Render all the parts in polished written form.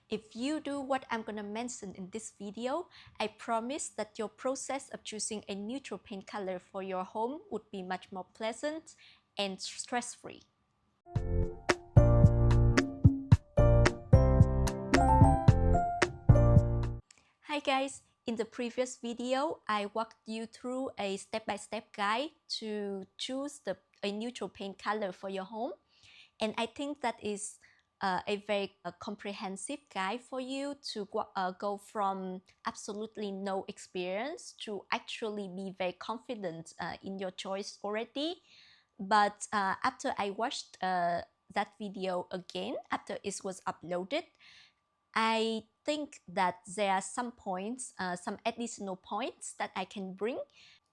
If you do what I'm gonna mention in this video, I promise that your process of choosing a neutral paint color for your home would be much more pleasant and stress-free. Hi guys, in the previous video, I walked you through a step-by-step guide to choose a neutral paint color for your home. And I think that is a very comprehensive guide for you to go from absolutely no experience to actually be very confident in your choice already. But after I watched that video again, after it was uploaded, I think that there are some points, some additional points that I can bring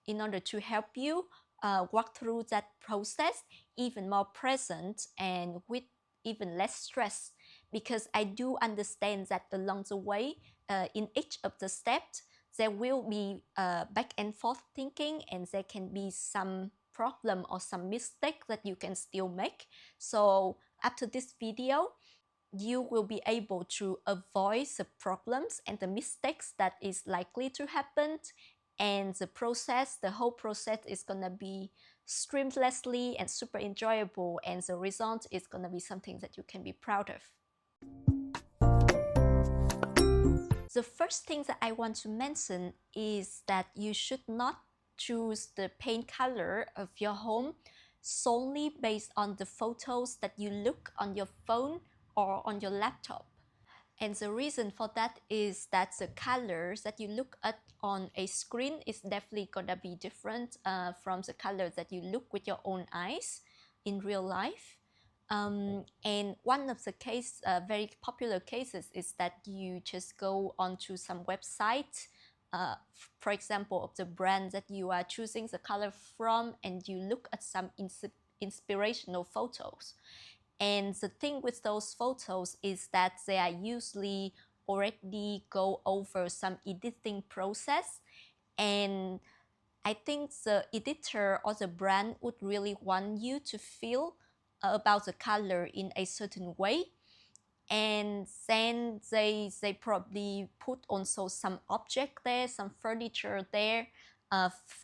in order to help you walk through that process even more present and with even less stress, because I do understand that along the way, in each of the steps, there will be back and forth thinking, and there can be some problem or some mistake that you can still make. So after this video, you will be able to avoid the problems and the mistakes that is likely to happen, and the whole process is gonna be streamlessly and super enjoyable, and the result is gonna be something that you can be proud of. The first thing that I want to mention is that you should not choose the paint color of your home solely based on the photos that you look on your phone or on your laptop. And the reason for that is that the colors that you look at on a screen is definitely gonna be different from the colors that you look with your own eyes in real life. And one of the very popular cases is that you just go onto some website, for example, of the brand that you are choosing the color from, and you look at some inspirational photos. And the thing with those photos is that they are usually already go over some editing process, and I think the editor or the brand would really want you to feel about the color in a certain way, and then they probably put also some object there, some furniture there,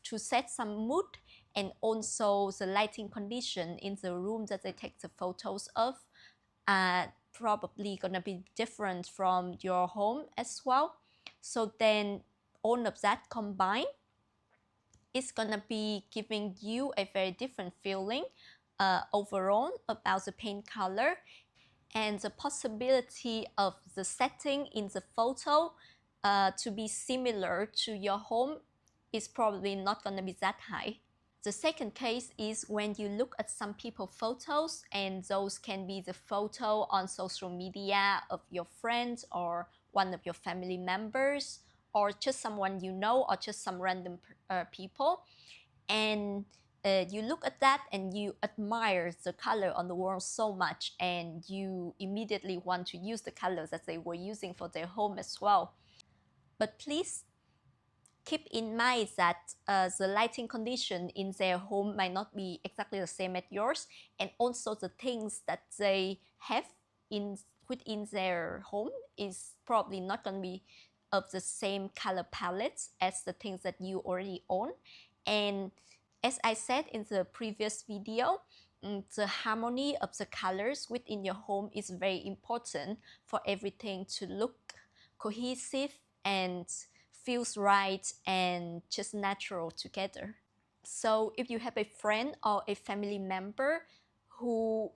to set some mood, and also the lighting condition in the room that they take the photos of are probably gonna be different from your home as well. So then all of that combined is gonna be giving you a very different feeling overall about the paint color, and the possibility of the setting in the photo to be similar to your home is probably not going to be that high. The second case is when you look at some people's photos, and those can be the photo on social media of your friends or one of your family members, or just someone you know, or just some random people. And you look at that and you admire the color on the wall so much, and you immediately want to use the colors that they were using for their home as well. But please keep in mind that the lighting condition in their home might not be exactly the same as yours, and also the things that they have within their home is probably not going to be of the same color palettes as the things that you already own. And as I said in the previous video, the harmony of the colors within your home is very important for everything to look cohesive and feels right and just natural together. So if you have a friend or a family member who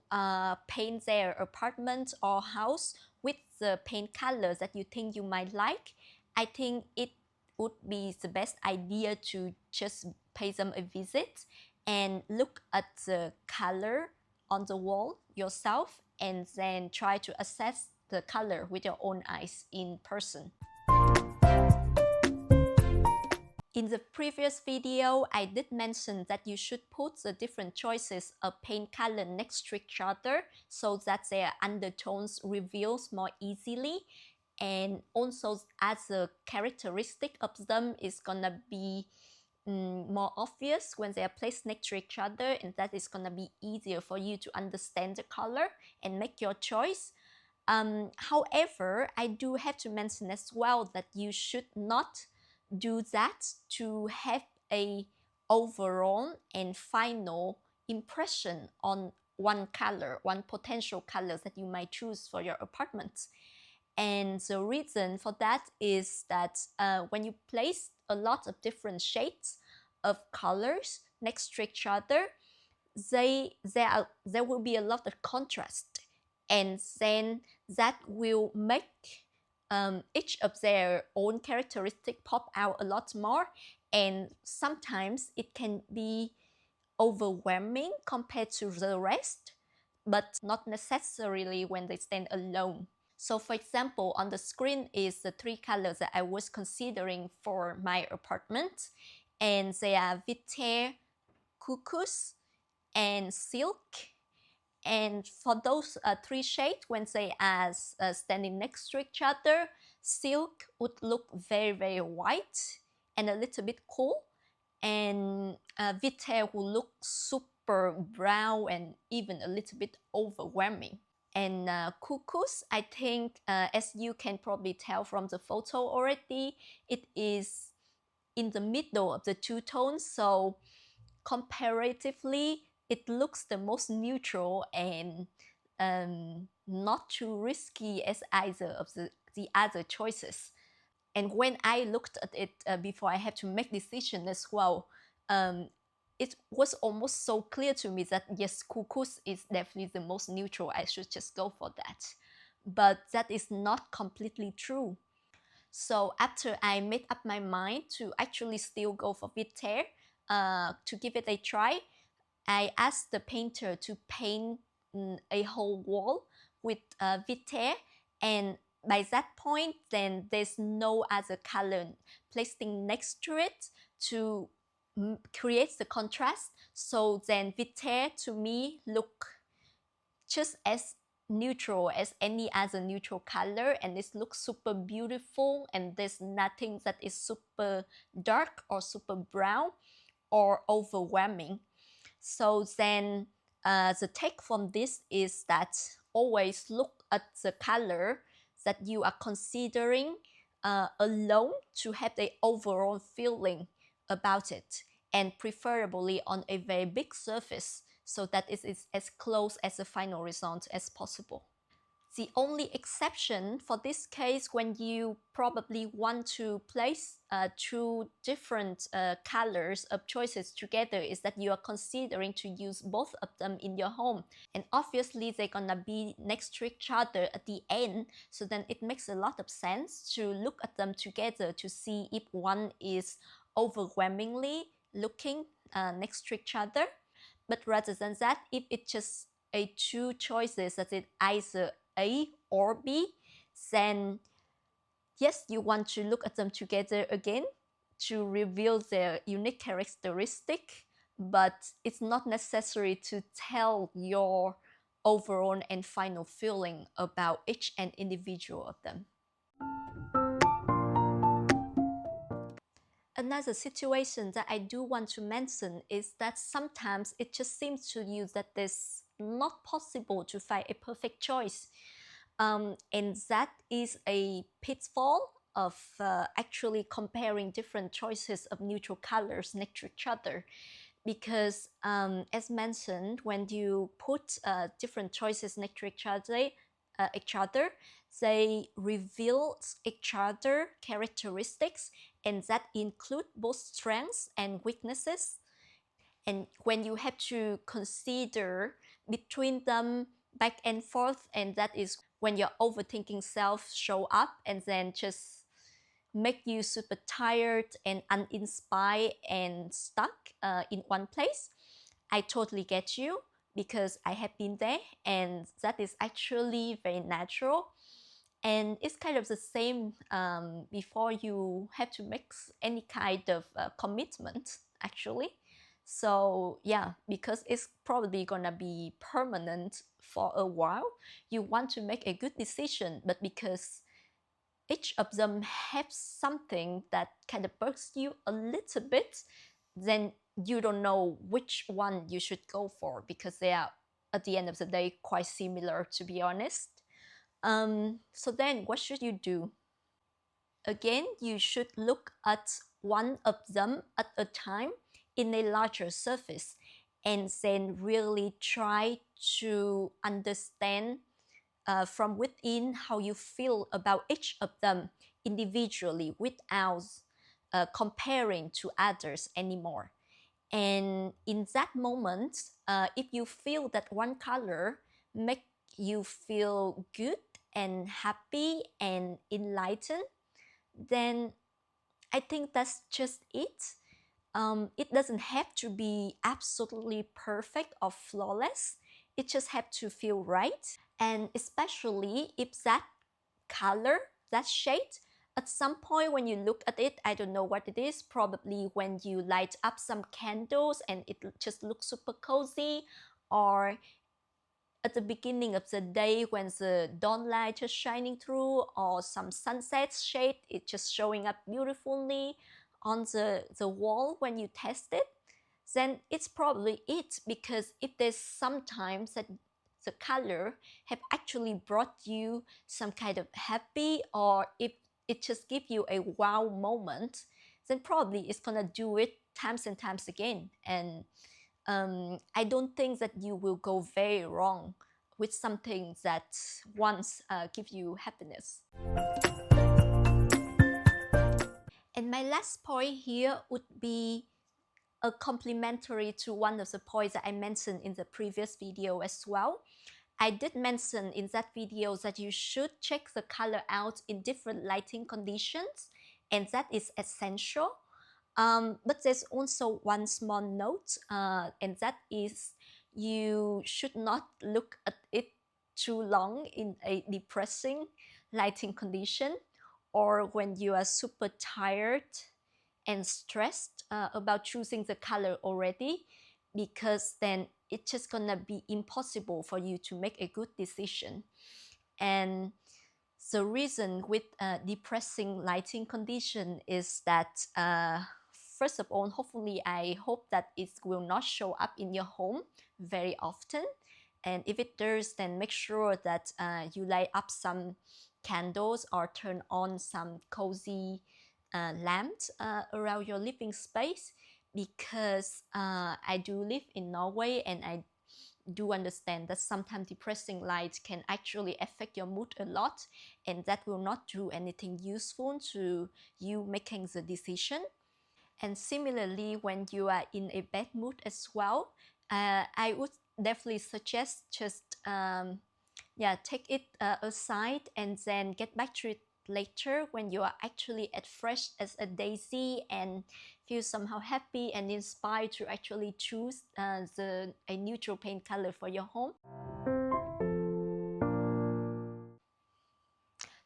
paint their apartment or house with the paint colors that you think you might like, I think it would be the best idea to just pay them a visit and look at the color on the wall yourself, and then try to assess the color with your own eyes in person. In the previous video, I did mention that you should put the different choices of paint color next to each other so that their undertones reveals more easily, and also as a characteristic of them is gonna be more obvious when they are placed next to each other, and that is gonna be easier for you to understand the color and make your choice. However, I do have to mention as well that you should not do that to have a overall and final impression on one color, one potential color that you might choose for your apartment. And the reason for that is that when you place a lot of different shades of colors next to each other, there will be a lot of contrast, and then that will make each of their own characteristic pop out a lot more, and sometimes it can be overwhelming compared to the rest, but not necessarily when they stand alone. So for example, on the screen is the three colors that I was considering for my apartment, and they are Vitae, Cucus, and Silk. And for those three shades, when they are standing next to each other, Silk would look very, very white and a little bit cool, and Vitae will look super brown and even a little bit overwhelming. And Cuckoos, I think, as you can probably tell from the photo already, it is in the middle of the two tones, so comparatively, it looks the most neutral and not too risky as either of the other choices. And when I looked at it before I had to make decision as well, it was almost so clear to me that yes, Cuckoos is definitely the most neutral. I should just go for that. But that is not completely true. So after I made up my mind to actually still go for Vitae, to give it a try, I asked the painter to paint a whole wall with Vitae, and by that point, then there's no other color placing next to it to create the contrast. So then Vitae to me look just as neutral as any other neutral color, and it looks super beautiful, and there's nothing that is super dark or super brown or overwhelming. So then the take from this is that always look at the color that you are considering alone to have the overall feeling about it, and preferably on a very big surface so that it is as close as the final result as possible. The only exception for this case, when you probably want to place two different colors of choices together, is that you are considering to use both of them in your home. And obviously they're gonna be next to each other at the end, so then it makes a lot of sense to look at them together to see if one is overwhelmingly looking next to each other. But rather than that, if it's just a two choices that is either A or B, then yes, you want to look at them together again to reveal their unique characteristic, but it's not necessary to tell your overall and final feeling about each and individual of them. Another situation that I do want to mention is that sometimes it just seems to you that it's not possible to find a perfect choice. And that is a pitfall of actually comparing different choices of neutral colors next to each other. Because as mentioned, when you put different choices next to each other, they reveal each other characteristics, and that include both strengths and weaknesses. And when you have to consider between them back and forth, and that is when your overthinking self show up and then just make you super tired and uninspired and stuck in one place. I totally get you because I have been there, and that is actually very natural. And it's kind of the same before you have to make any kind of commitment, actually. So yeah, because it's probably gonna be permanent for a while, you want to make a good decision, but because each of them have something that kind of bugs you a little bit, then you don't know which one you should go for, because they are, at the end of the day, quite similar, to be honest. So then what should you do? Again, you should look at one of them at a time in a larger surface and then really try to understand from within how you feel about each of them individually without comparing to others anymore. And in that moment, if you feel that one color make you feel good and happy and enlightened, then I think that's just it. It doesn't have to be absolutely perfect or flawless. It just have to feel right. And especially if that color, that shade, at some point when you look at it, I don't know what it is, probably when you light up some candles and it just looks super cozy, or at the beginning of the day when the dawn light is shining through, or some sunset shade, it's just showing up beautifully on the wall when you test it, then it's probably it. Because if there's sometimes that the color have actually brought you some kind of happy, or if it just give you a wow moment, then probably it's gonna do it times and times again. And I don't think that you will go very wrong with something that once give you happiness. And my last point here would be a complementary to one of the points that I mentioned in the previous video as well. I did mention in that video that you should check the color out in different lighting conditions, and that is essential. But there's also one small note, and that is you should not look at it too long in a depressing lighting condition, or when you are super tired and stressed about choosing the color already, because then it's just gonna be impossible for you to make a good decision. And the reason with depressing lighting condition is that first of all, hopefully I hope that it will not show up in your home very often. And if it does, then make sure that you light up some candles or turn on some cozy lamps around your living space. Because I do live in Norway, and I do understand that sometimes depressing light can actually affect your mood a lot, and that will not do anything useful to you making the decision. And similarly, when you are in a bad mood as well, I would definitely suggest just take it aside and then get back to it later when you are actually at fresh as a daisy and feel somehow happy and inspired to actually choose a neutral paint color for your home.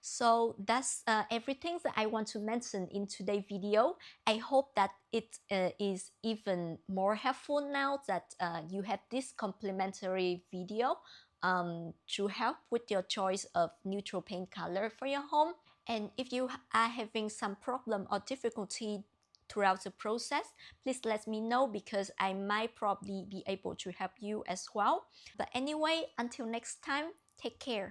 So that's everything that I want to mention in today's video. I hope that it is even more helpful now that you have this complimentary video to help with your choice of neutral paint color for your home. And if you are having some problem or difficulty throughout the process, please let me know, because I might probably be able to help you as well. But anyway, until next time, take care.